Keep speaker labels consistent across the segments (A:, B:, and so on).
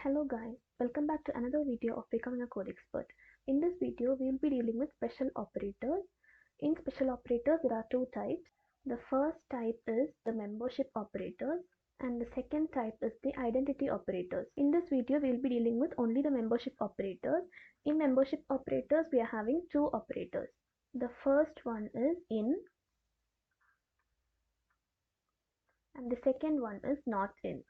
A: Hello guys, welcome back to another video of Becoming a Code Expert. In this video, we will be dealing with special operators. In special operators, there are two types. The first type is the membership operators and the second type is the identity operators. In this video, we will be dealing with only the membership operators. In membership operators, we are having two operators. The first one is in and the second one is not in.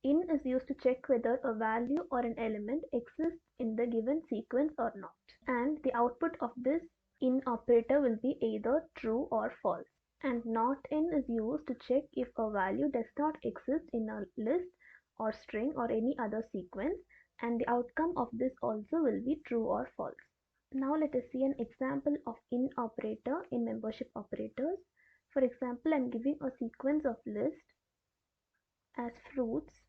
A: In is used to check whether a value or an element exists in the given sequence or not, and the output of this in operator will be either true or false. And not in is used to check if a value does not exist in a list or string or any other sequence, and the outcome of this also will be true or false. Now let us see an example of in operator in membership operators. For example, I am giving a sequence of list as fruits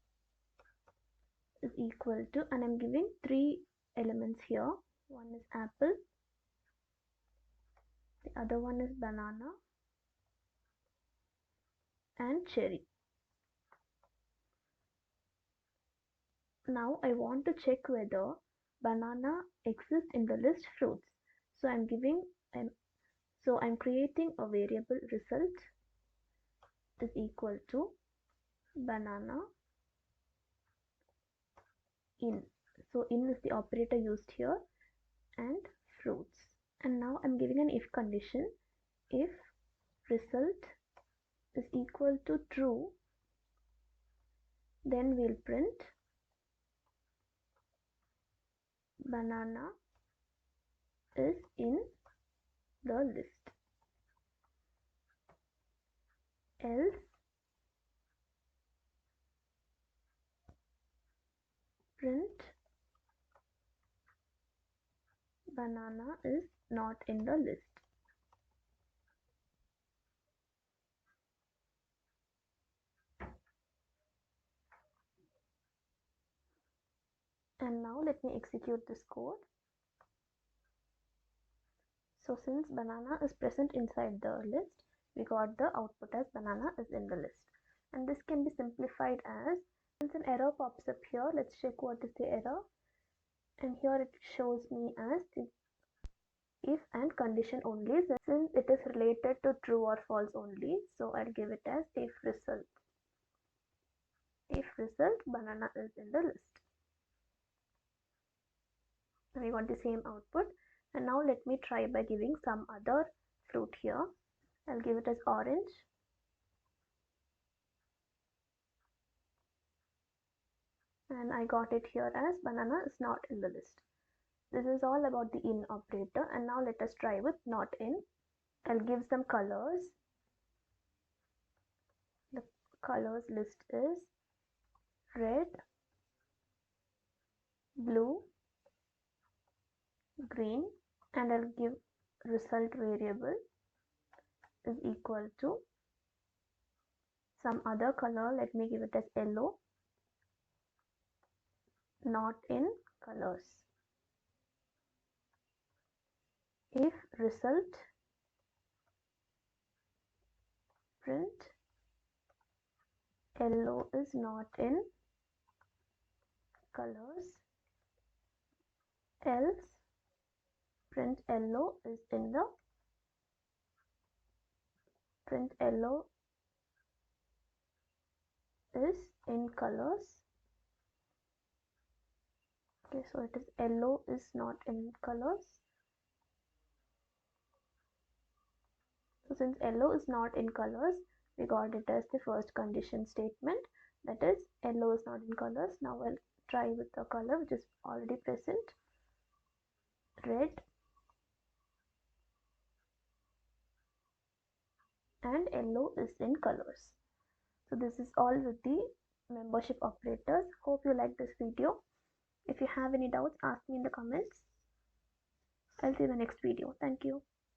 A: is equal to, and I'm giving three elements here. One is apple, the other one is banana and cherry. Now I want to check whether banana exists in the list fruits. So I'm creating a variable result is equal to banana in. So in is the operator used here and fruits. And now I'm giving an if condition. If result is equal to true, then we'll print banana is in the list. Else print banana is not in the list. And now let me execute this code. So since banana is present inside the list, we got the output as banana is in the list. And this can be simplified as, since an error pops up here, let's check what is the error. And here it shows me as the if and condition only, since it is related to true or false only, so I'll give it as if result banana is in the list. And we got the same output. And now let me try by giving some other fruit here. I'll give it as orange, and I got it here as banana is not in the list. This is all about the in operator. And now let us try with not in. I'll give some colors. The colors list is red, blue, green, and I'll give result variable is equal to some other color. Let me give it as yellow, not in colors. If result print yellow is not in colors, else print yellow is in the is in colors. Okay, so it is yellow is not in colors. So since yellow is not in colors, we got it as the first condition statement, that is yellow is not in colors. Now I'll try with the color which is already present, red, and yellow is in colors. So this is all with the membership operators. Hope you like this video. If you have any doubts, ask me in the comments. I'll see you in the next video. Thank you.